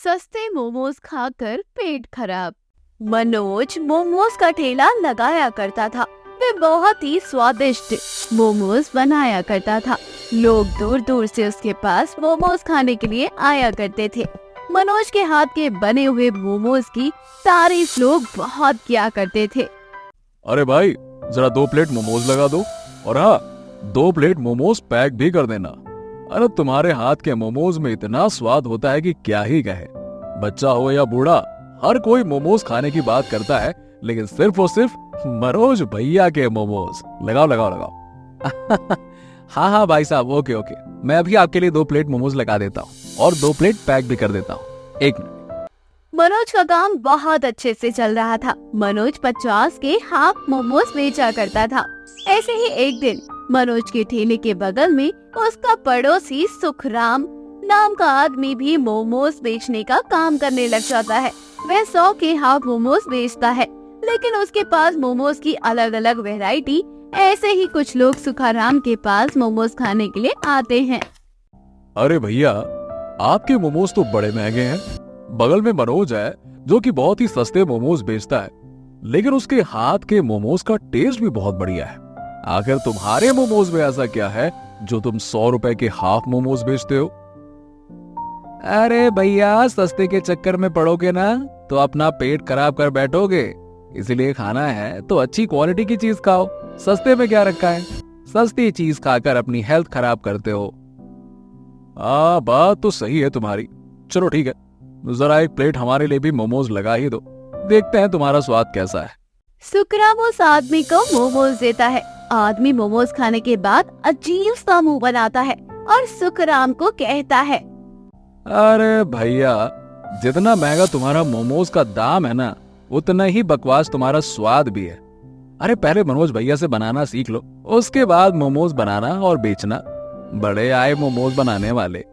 सस्ते मोमोज खाकर पेट खराब। मनोज मोमोज का ठेला लगाया करता था। वह बहुत ही स्वादिष्ट मोमोज बनाया करता था। लोग दूर दूर से उसके पास मोमोज खाने के लिए आया करते थे। मनोज के हाथ के बने हुए मोमोज की तारीफ लोग बहुत किया करते थे। अरे भाई, जरा 2 प्लेट मोमोज लगा दो, और हाँ, 2 प्लेट मोमोज पैक भी कर देना। अरे तुम्हारे हाथ के मोमोज में इतना स्वाद होता है कि क्या ही कहे। बच्चा हो या बूढ़ा, हर कोई मोमोज खाने की बात करता है, लेकिन सिर्फ और सिर्फ मनोज भैया के मोमोज। लगाओ लगाओ लगाओ। हाँ हाँ भाई साहब, ओके ओके, मैं अभी आपके लिए 2 प्लेट मोमोज लगा देता हूँ और 2 प्लेट पैक भी कर देता हूँ। 1 मिनट। मनोज का काम बहुत अच्छे से चल रहा था। मनोज 50 के हाफ मोमोज बेचा करता था। ऐसे ही एक दिन मनोज के ठेले के बगल में उसका पड़ोसी सुखराम नाम का आदमी भी मोमोज बेचने का काम करने लग जाता है। वह 100 के हाफ मोमोज बेचता है, लेकिन उसके पास मोमोज की अलग अलग वैरायटी। ऐसे ही कुछ लोग सुखाराम के पास मोमोज खाने के लिए आते हैं। अरे भैया, आपके मोमोज तो बड़े महंगे हैं। बगल में मनोज है जो कि बहुत ही सस्ते मोमोज बेचता है, लेकिन उसके हाथ के मोमोज का टेस्ट भी बहुत बढ़िया है। आखिर तुम्हारे मोमोज में ऐसा क्या है जो तुम 100 रुपए के हाफ मोमोज बेचते हो? अरे भैया, सस्ते के चक्कर में पड़ोगे ना तो अपना पेट खराब कर बैठोगे। इसलिए खाना है तो अच्छी क्वालिटी की चीज खाओ। सस्ते में क्या रखा है? सस्ती चीज खाकर अपनी हेल्थ खराब करते हो। बात तो सही है तुम्हारी। चलो ठीक है, जरा 1 प्लेट हमारे लिए भी मोमोज लगा ही दो, देखते हैं तुम्हारा स्वाद कैसा है। सुखराम उस आदमी को मोमोज देता है। आदमी मोमोज खाने के बाद अजीब सा मुंह बनाता है और सुखराम को कहता है, अरे भैया, जितना महंगा तुम्हारा मोमोज का दाम है ना, उतना ही बकवास तुम्हारा स्वाद भी है। अरे पहले मनोज भैया से बनाना सीख लो, उसके बाद मोमोज बनाना और बेचना। बड़े आए मोमोज बनाने वाले।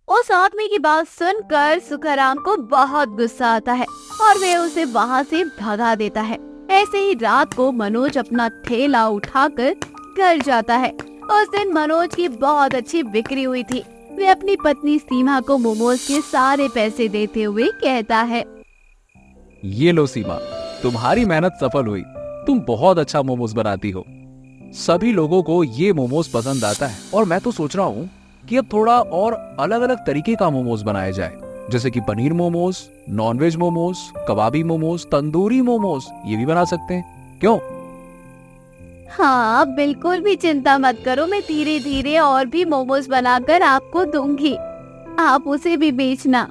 उस आदमी की बात सुनकर सुखराम को बहुत गुस्सा आता है और वे उसे वहाँ से भगा देता है। ऐसे ही रात को मनोज अपना ठेला उठाकर घर जाता है। उस दिन मनोज की बहुत अच्छी बिक्री हुई थी। वे अपनी पत्नी सीमा को मोमोज के सारे पैसे देते हुए कहता है, ये लो सीमा, तुम्हारी मेहनत सफल हुई। तुम बहुत अच्छा मोमोज बनाती हो। सभी लोगों को ये मोमोज पसंद आता है, और मैं तो सोच रहा हूँ कि अब थोड़ा और अलग अलग तरीके का मोमोज बनाया जाए, जैसे कि पनीर मोमोज, नॉनवेज मोमोज, कबाबी मोमोज, तंदूरी मोमोज, ये भी बना सकते हैं। क्यों? हाँ बिल्कुल भी चिंता मत करो, मैं धीरे धीरे और भी मोमोज बनाकर आपको दूंगी, आप उसे भी बेचना।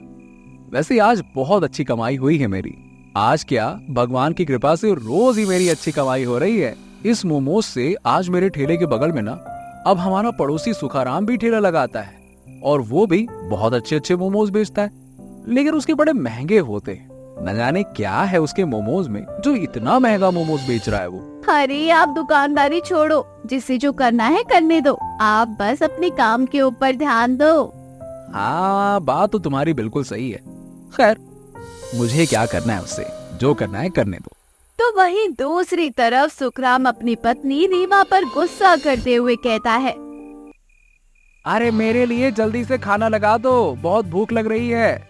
वैसे आज बहुत अच्छी कमाई हुई है मेरी। आज क्या, भगवान की कृपा से रोज ही मेरी अच्छी कमाई हो रही है। इस मोमोज से आज मेरे ठेले के बगल में ना, अब हमारा पड़ोसी सुखाराम भी ठेला लगाता है, और वो भी बहुत अच्छे अच्छे मोमोज बेचता है, लेकिन उसके बड़े महंगे होते हैं। न जाने क्या है उसके मोमोज में जो इतना महंगा मोमोज बेच रहा है वो। अरे आप दुकानदारी छोड़ो, जिसे जो करना है करने दो, आप बस अपने काम के ऊपर ध्यान दो। हाँ, बात तो तुम्हारी बिल्कुल सही है। खैर, मुझे क्या करना है उससे, जो करना है करने दो। तो वहीं दूसरी तरफ सुखराम अपनी पत्नी रीमा पर गुस्सा करते हुए कहता है, अरे मेरे लिए जल्दी से खाना लगा दो, बहुत भूख लग रही है।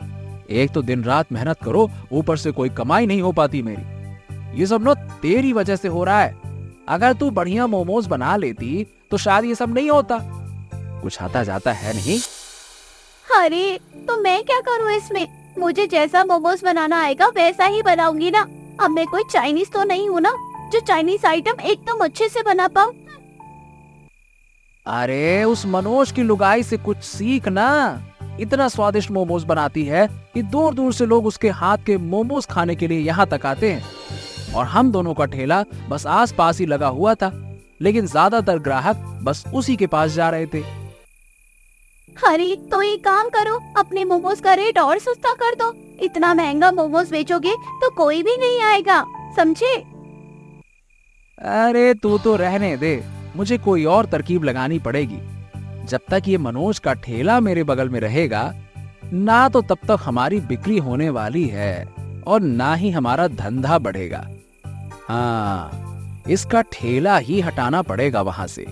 एक तो दिन रात मेहनत करो, ऊपर से कोई कमाई नहीं हो पाती मेरी। ये सब ना तेरी वजह से हो रहा है। अगर तू बढ़िया मोमोज बना लेती तो शायद ये सब नहीं होता। कुछ आता जाता है नहीं। अरे तो मैं क्या करूँ इसमें? मुझे जैसा मोमोज बनाना आएगा वैसा ही बनाऊंगी ना। अब मैं कोई चाइनीज तो नहीं हूँ ना, जो चाइनीज आइटम एकदम अच्छे से बना पाऊँ। अरे उस मनोज की लुगाई से कुछ सीख ना। इतना स्वादिष्ट मोमोज बनाती है कि दूर दूर से लोग उसके हाथ के मोमोज खाने के लिए यहाँ तक आते हैं, और हम दोनों का ठेला बस आस पास ही लगा हुआ था, लेकिन ज्यादातर ग्राहक बस उसी के पास जा रहे थे। अरे तो एक काम करो, अपने मोमोज का रेट और सस्ता कर दो। इतना महंगा मोमोज बेचोगे तो कोई भी नहीं आएगा, समझे? अरे तू तो रहने दे, मुझे कोई और तरकीब लगानी पड़ेगी। जब तक ये मनोज का ठेला मेरे बगल में रहेगा ना, तो तब तक हमारी बिक्री होने वाली है और ना ही हमारा धंधा बढ़ेगा। हाँ, इसका ठेला ही हटाना पड़ेगा वहाँ से।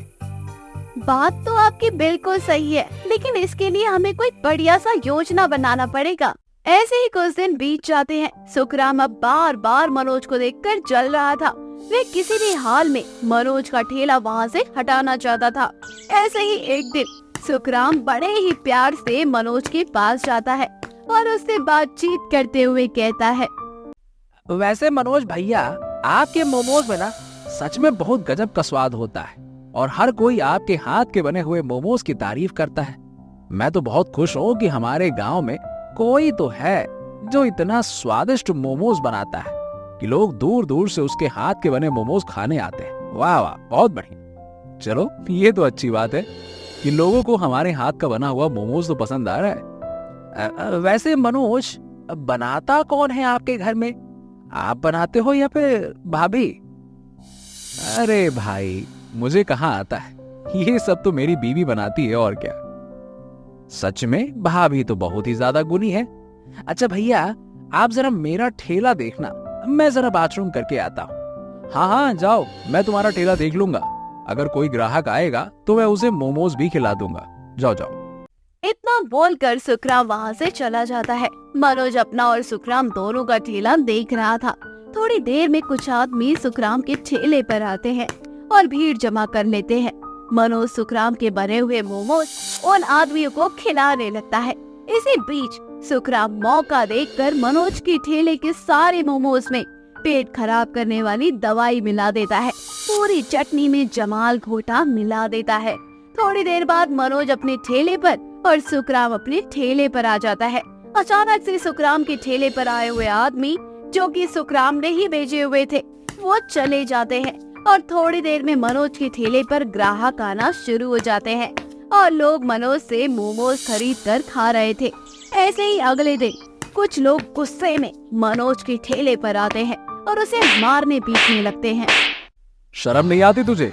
बात तो आपकी बिल्कुल सही है, लेकिन इसके लिए हमें कोई बढ़िया सा योजना बनाना पड़ेगा। ऐसे ही कुछ दिन बीत जाते हैं। सुखराम अब बार बार मनोज को देखकर जल रहा था। वे किसी भी हाल में मनोज का ठेला वहाँ से हटाना चाहता था। ऐसे ही एक दिन सुखराम बड़े ही प्यार से मनोज के पास जाता है और उससे बातचीत करते हुए कहता है, वैसे मनोज भैया, आपके मोमोज में ना सच में बहुत गजब का स्वाद होता है और हर कोई आपके हाथ के बने हुए मोमोज की तारीफ करता है। मैं तो बहुत खुश हूँ कि हमारे गांव में कोई तो है जो इतना स्वादिष्ट मोमोज बनाता है कि लोग दूर दूर से उसके हाथ के बने मोमोज खाने आते हैं। वाह वाह, बहुत बढ़िया। चलो, ये तो अच्छी बात है कि लोगों को हमारे हाथ का बना हुआ मोमोज तो पसंद आ रहा है। वैसे मनोज, बनाता कौन है आपके घर में? आप बनाते हो या फिर भाभी? अरे भाई, मुझे कहाँ आता है, ये सब तो मेरी बीवी बनाती है और क्या। सच में भाभी तो बहुत ही ज्यादा गुणी है। अच्छा भैया, आप जरा मेरा ठेला देखना, मैं जरा बाथरूम करके आता हूँ। हाँ हाँ, जाओ, मैं तुम्हारा ठेला देख लूंगा। अगर कोई ग्राहक आएगा तो मैं उसे मोमोज भी खिला दूंगा। जाओ जाओ। इतना बोलकर सुखराम वहाँ से चला जाता है। मनोज अपना और सुखराम दोनों का ठेला देख रहा था। थोड़ी देर में कुछ आदमी सुखराम के ठेले पर आते हैं और भीड़ जमा कर लेते हैं। मनोज सुखराम के बने हुए मोमोज उन आदमियों को खिलाने लगता है। इसी बीच सुखराम मौका देखकर मनोज के ठेले के सारे मोमोज में पेट खराब करने वाली दवाई मिला देता है। पूरी चटनी में जमाल घोटा मिला देता है। थोड़ी देर बाद मनोज अपने ठेले पर और सुखराम अपने ठेले पर आ जाता है। अचानक से सुखराम के ठेले पर आए हुए आदमी, जो कि सुखराम ने ही भेजे हुए थे, वो चले जाते हैं और थोड़ी देर में मनोज के ठेले पर ग्राहक आना शुरू हो जाते हैं और लोग मनोज से मोमोज खरीद कर खा रहे थे। ऐसे ही अगले दिन कुछ लोग गुस्से में मनोज के ठेले पर आते हैं और उसे मारने पीटने लगते हैं। शर्म नहीं आती तुझे?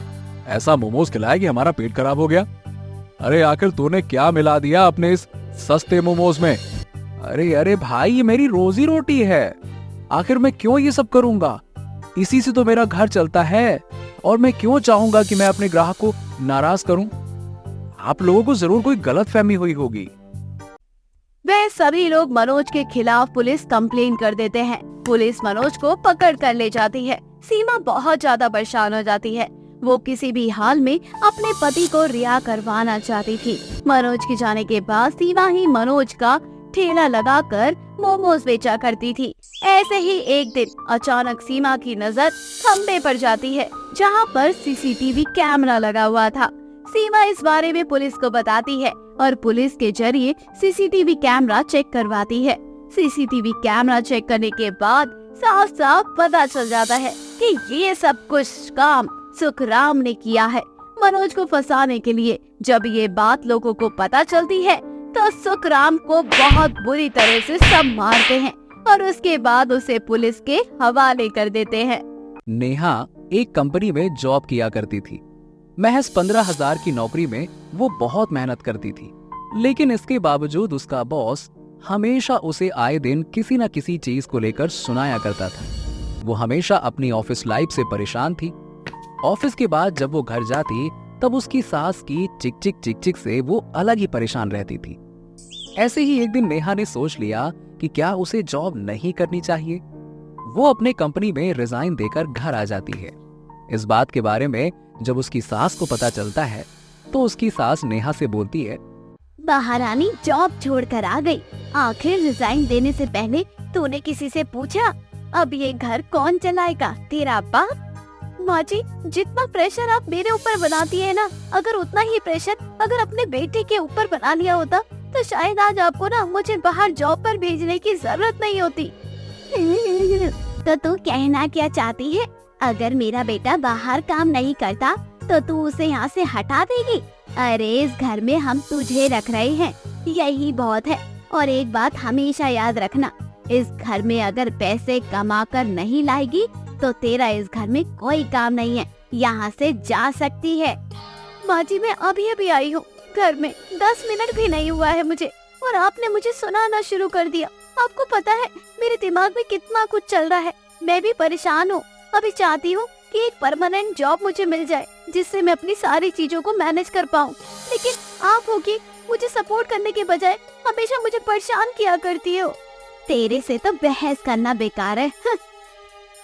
ऐसा मोमोज खिलाया कि हमारा पेट खराब हो गया। अरे आखिर तूने क्या मिला दिया अपने इस सस्ते मोमोज में? अरे अरे भाई, ये मेरी रोजी रोटी है। आखिर मैं क्यों ये सब करूंगा? इसी से तो मेरा घर चलता है और मैं क्यों चाहूंगा कि मैं अपने ग्राहक को नाराज करूं? आप लोगों को जरूर कोई गलतफहमी हुई होगी। वे सभी लोग मनोज के खिलाफ पुलिस कंप्लेन कर देते हैं। पुलिस मनोज को पकड़ कर ले जाती है। सीमा बहुत ज्यादा परेशान हो जाती है। वो किसी भी हाल में अपने पति को रिहा करवाना चाहती थी। मनोज के जाने के बाद सीमा ही मनोज का ठेला लगाकर मोमोज बेचा करती थी। ऐसे ही एक दिन अचानक सीमा की नजर खंबे पर जाती है, जहां पर सीसीटीवी कैमरा लगा हुआ था। सीमा इस बारे में पुलिस को बताती है और पुलिस के जरिए सीसीटीवी कैमरा चेक करवाती है। सीसीटीवी कैमरा चेक करने के बाद साफ साफ पता चल जाता है कि ये सब कुछ काम सुखराम ने किया है मनोज को फंसाने के लिए। जब ये बात लोगों को पता चलती है तो सुखराम को बहुत बुरी तरह से सब मारते हैं और उसके बाद उसे पुलिस के हवाले कर देते हैं। नेहा एक कंपनी में जॉब किया करती थी। महज 15,000 की नौकरी में वो बहुत मेहनत करती थी, लेकिन इसके बावजूद उसका बॉस हमेशा उसे आए दिन किसी न किसी चीज को लेकर सुनाया करता था। वो हमेशा अपनी ऑफिस लाइफ से परेशान थी। ऑफिस के बाद जब वो घर जाती तब उसकी सास की चिक चिक चिक चिक से वो अलग ही परेशान रहती थी। ऐसे ही एक दिन नेहा ने सोच लिया कि क्या उसे जॉब नहीं करनी चाहिए। वो अपने कंपनी में रिजाइन देकर घर आ जाती है। इस बात के बारे में जब उसकी सास को पता चलता है तो उसकी सास नेहा से बोलती है, महारानी जॉब छोड़कर आ गई। आखिर रिजाइन देने से पहले तूने किसी से पूछा अब ये घर कौन चलाएगा, तेरा बाप? माँ जी, जितना प्रेशर आप मेरे ऊपर बनाती है ना, अगर उतना ही प्रेशर अगर अपने बेटे के ऊपर बना लिया होता तो शायद आज आपको ना मुझे बाहर जॉब पर भेजने की जरूरत नहीं होती। तो तू कहना क्या चाहती है? अगर मेरा बेटा बाहर काम नहीं करता तो तू उसे यहाँ से हटा देगी? अरे इस घर में हम तुझे रख रहे हैं, यही बहुत है। और एक बात हमेशा याद रखना, इस घर में अगर पैसे कमा कर नहीं लाएगी तो तेरा इस घर में कोई काम नहीं है, यहाँ से जा सकती है। माँ जी, मैं अभी अभी आई हूँ, घर में 10 मिनट भी नहीं हुआ है मुझे और आपने मुझे सुनाना शुरू कर दिया। आपको पता है मेरे दिमाग में कितना कुछ चल रहा है। मैं भी परेशान हूँ। अभी चाहती हूँ कि एक परमानेंट जॉब मुझे मिल जाए जिससे मैं अपनी सारी चीजों को मैनेज कर पाऊँ, लेकिन आप हो कि मुझे सपोर्ट करने के बजाय हमेशा मुझे परेशान किया करती हो। तेरे से तो बहस करना बेकार है।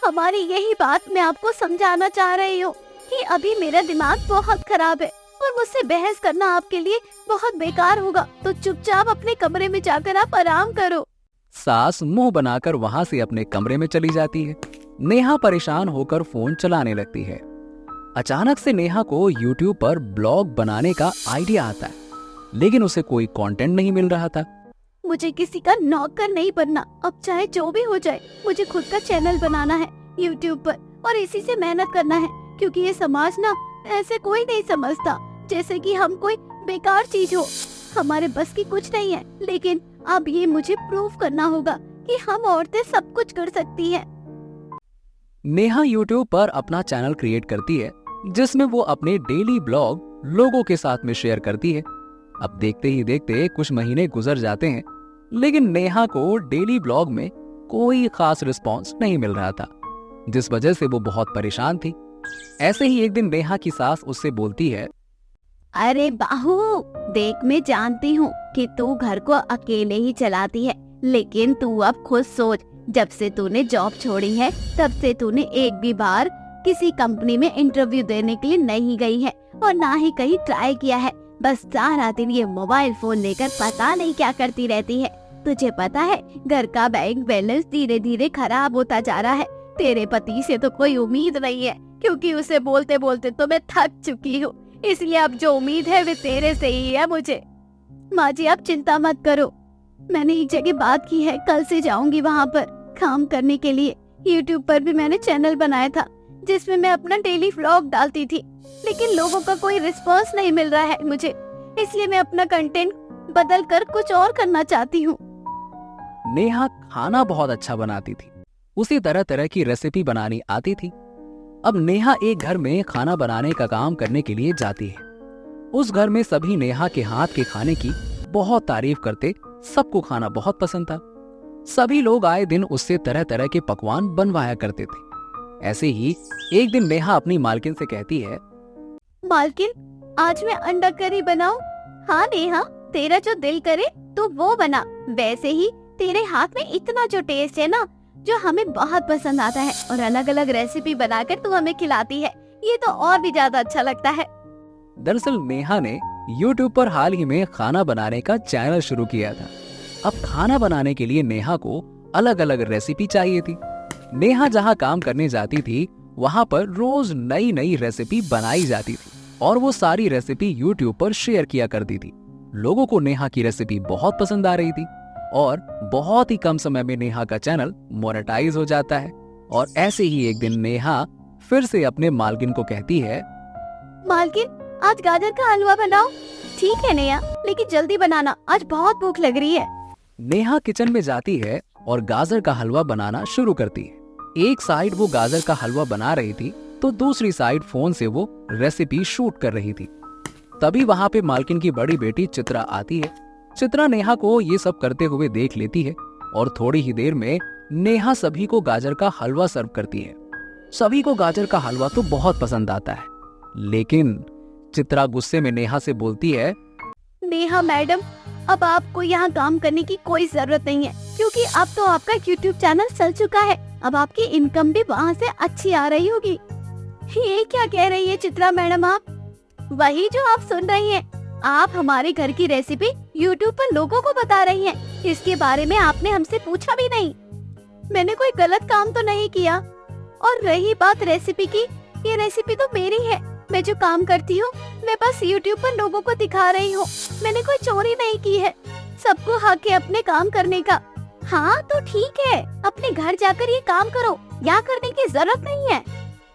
हमारी यही बात मैं आपको समझाना चाह रही हूँ कि अभी मेरा दिमाग बहुत खराब है और मुझसे बहस करना आपके लिए बहुत बेकार होगा, तो चुपचाप अपने कमरे में जाकर आप आराम करो। सास मुंह बनाकर वहां से अपने कमरे में चली जाती है। नेहा परेशान होकर फोन चलाने लगती है। अचानक से नेहा को YouTube पर ब्लॉग बनाने का आइडिया आता है, लेकिन उसे कोई कंटेंट नहीं मिल रहा था। मुझे किसी का नौकर नहीं बनना, अब चाहे जो भी हो जाए मुझे खुद का चैनल बनाना है YouTube पर और इसी से मेहनत करना है, क्योंकि ये समाज ना ऐसे कोई नहीं समझता जैसे कि हम कोई बेकार चीज हो। हमारे बस की कुछ नहीं है, लेकिन अब ये मुझे प्रूव करना होगा कि हम औरतें सब कुछ कर सकती हैं। नेहा YouTube पर अपना चैनल क्रिएट करती है, जिसमें वो अपने डेली ब्लॉग लोगों के साथ में शेयर करती है। अब देखते ही देखते कुछ महीने गुजर जाते हैं, लेकिन नेहा को डेली ब्लॉग में कोई खास रिस्पॉन्स नहीं मिल रहा था, जिस वजह से वो बहुत परेशान थी। ऐसे ही एक दिन नेहा की सास उससे बोलती है, अरे बाहू, देख मैं जानती हूँ कि तू घर को अकेले ही चलाती है, लेकिन तू अब खुद सोच, जब से तूने जॉब छोड़ी है तब से तूने एक भी बार किसी कंपनी में इंटरव्यू देने के लिए नहीं गई है और ना ही कहीं ट्राई किया है। बस सारा दिन ये मोबाइल फोन लेकर पता नहीं क्या करती रहती है। तुझे पता है घर का बैंक बैलेंस धीरे धीरे खराब होता जा रहा है। तेरे पति से तो कोई उम्मीद नहीं है, क्योंकि उसे बोलते बोलते तो मैं थक चुकी हूँ, इसलिए अब जो उम्मीद है वे तेरे से ही है मुझे। माँ जी आप चिंता मत करो, मैंने एक जगह बात की है, कल से जाऊंगी वहाँ पर काम करने के लिए। YouTube पर भी मैंने चैनल बनाया था जिसमें मैं अपना डेली व्लॉग डालती थी, लेकिन लोगों का कोई रिस्पांस नहीं मिल रहा है मुझे, इसलिए मैं अपना कंटेंट बदल कर कुछ और करना चाहती हूँ। नेहा खाना बहुत अच्छा बनाती थी, उसे तरह तरह की रेसिपी बनानी आती थी। अब नेहा एक घर में खाना बनाने का काम करने के लिए जाती है। उस घर में सभी नेहा के हाथ के खाने की बहुत तारीफ करते, सबको खाना बहुत पसंद था। सभी लोग आए दिन उससे तरह तरह के पकवान बनवाया करते थे। ऐसे ही एक दिन नेहा अपनी मालकिन से कहती है, मालकिन आज मैं अंडा करी बनाऊं? हाँ नेहा, तेरा जो दिल करे तो वो बना। वैसे ही तेरे हाथ में इतना जो टेस्ट है ना, जो हमें बहुत पसंद आता है, और अलग अलग रेसिपी बनाकर तू हमें खिलाती है, ये तो और भी ज्यादा अच्छा लगता है। दरअसल नेहा ने YouTube पर हाल ही में खाना बनाने का चैनल शुरू किया था। अब खाना बनाने के लिए नेहा को अलग अलग रेसिपी चाहिए थी। नेहा जहाँ काम करने जाती थी वहाँ पर रोज नई नई रेसिपी बनाई जाती थी और वो सारी रेसिपी YouTube पर शेयर किया करती थी। लोगों को नेहा की रेसिपी बहुत पसंद आ रही थी और बहुत ही कम समय में नेहा का चैनल मोनेटाइज हो जाता है। और ऐसे ही एक दिन नेहा फिर से अपने मालकिन को कहती है, मालकिन आज गाजर का हलवा बनाओ। ठीक है नेहा, लेकिन जल्दी बनाना, आज बहुत भूख लग रही है। नेहा किचन में जाती है और गाजर का हलवा बनाना शुरू करती है। एक साइड वो गाजर का हलवा बना रही थी तो दूसरी साइड फोन से वो रेसिपी शूट कर रही थी। तभी वहाँ पे मालकिन की बड़ी बेटी चित्रा आती है। चित्रा नेहा को ये सब करते हुए देख लेती है और थोड़ी ही देर में नेहा सभी को गाजर का हलवा सर्व करती है। सभी को गाजर का हलवा तो बहुत पसंद आता है, लेकिन चित्रा गुस्से में नेहा से बोलती है, नेहा मैडम, अब आपको यहाँ काम करने की कोई जरूरत नहीं है, क्योंकि अब तो आपका YouTube चैनल चल चुका है। अब आपकी इनकम भी वहाँ से अच्छी आ रही होगी। ये क्या कह रही है चित्रा मैडम आप? वही जो आप सुन रही हैं। आप हमारे घर की रेसिपी YouTube पर लोगों को बता रही हैं। इसके बारे में आपने हमसे पूछा भी नहीं। मैंने कोई गलत काम तो नहीं किया। और रही बात रेसिपी की, ये रेसिपी तो मेरी है। मैं जो काम करती हूँ मैं बस YouTube पर लोगों को दिखा रही हूँ। मैंने कोई चोरी नहीं की है। सबको हक है अपने काम करने का। हाँ तो ठीक है, अपने घर जाकर ये काम करो, यहाँ करने की जरूरत नहीं है।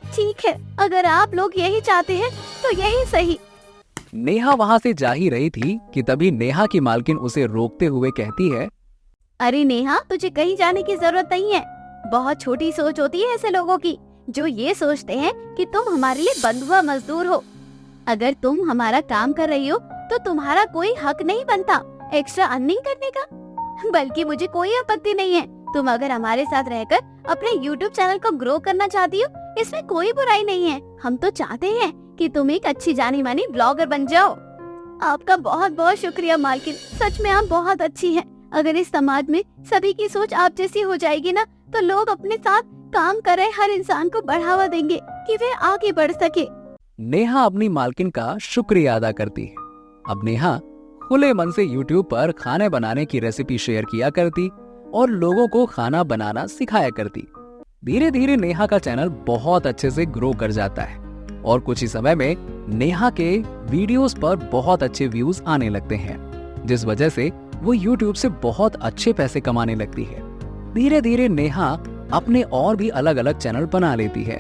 ठीक है, अगर आप लोग यही चाहते हैं तो यही सही। नेहा वहाँ से जा ही रही थी कि तभी नेहा की मालकिन उसे रोकते हुए कहती है, अरे नेहा, तुझे कहीं जाने की जरूरत नहीं है। बहुत छोटी सोच होती है ऐसे लोगों की जो ये सोचते हैं कि तुम हमारे लिए बंधुआ मजदूर हो। अगर तुम हमारा काम कर रही हो तो तुम्हारा कोई हक नहीं बनता एक्स्ट्रा अर्निंग करने का। बल्कि मुझे कोई आपत्ति नहीं है, तुम अगर हमारे साथ रहकर अपने YouTube चैनल को ग्रो करना चाहती हो, इसमें कोई बुराई नहीं है। हम तो चाहते हैं कि तुम एक अच्छी जानी मानी ब्लॉगर बन जाओ। आपका बहुत बहुत शुक्रिया मालकिन, सच में आप बहुत अच्छी हैं। अगर इस समाज में सभी की सोच आप जैसी हो जाएगी ना, तो लोग अपने साथ काम कर रहे हर इंसान को बढ़ावा देंगे कि वे आगे बढ़ सके। नेहा अपनी मालकिन का शुक्रिया अदा करती है। अब नेहा खुले मन से YouTube पर खाने बनाने की रेसिपी शेयर किया करती और लोगों को खाना बनाना सिखाया करती। धीरे धीरे नेहा का चैनल बहुत अच्छे से ग्रो कर जाता है और कुछ ही समय में नेहा के वीडियोस पर बहुत अच्छे व्यूज आने लगते हैं, जिस वजह से वो YouTube से बहुत अच्छे पैसे कमाने लगती है। धीरे धीरे नेहा अपने और भी अलग अलग चैनल बना लेती है।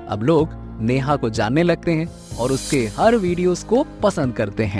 अब लोग नेहा को जानने लगते हैं और उसके हर वीडियोस को पसंद करते हैं।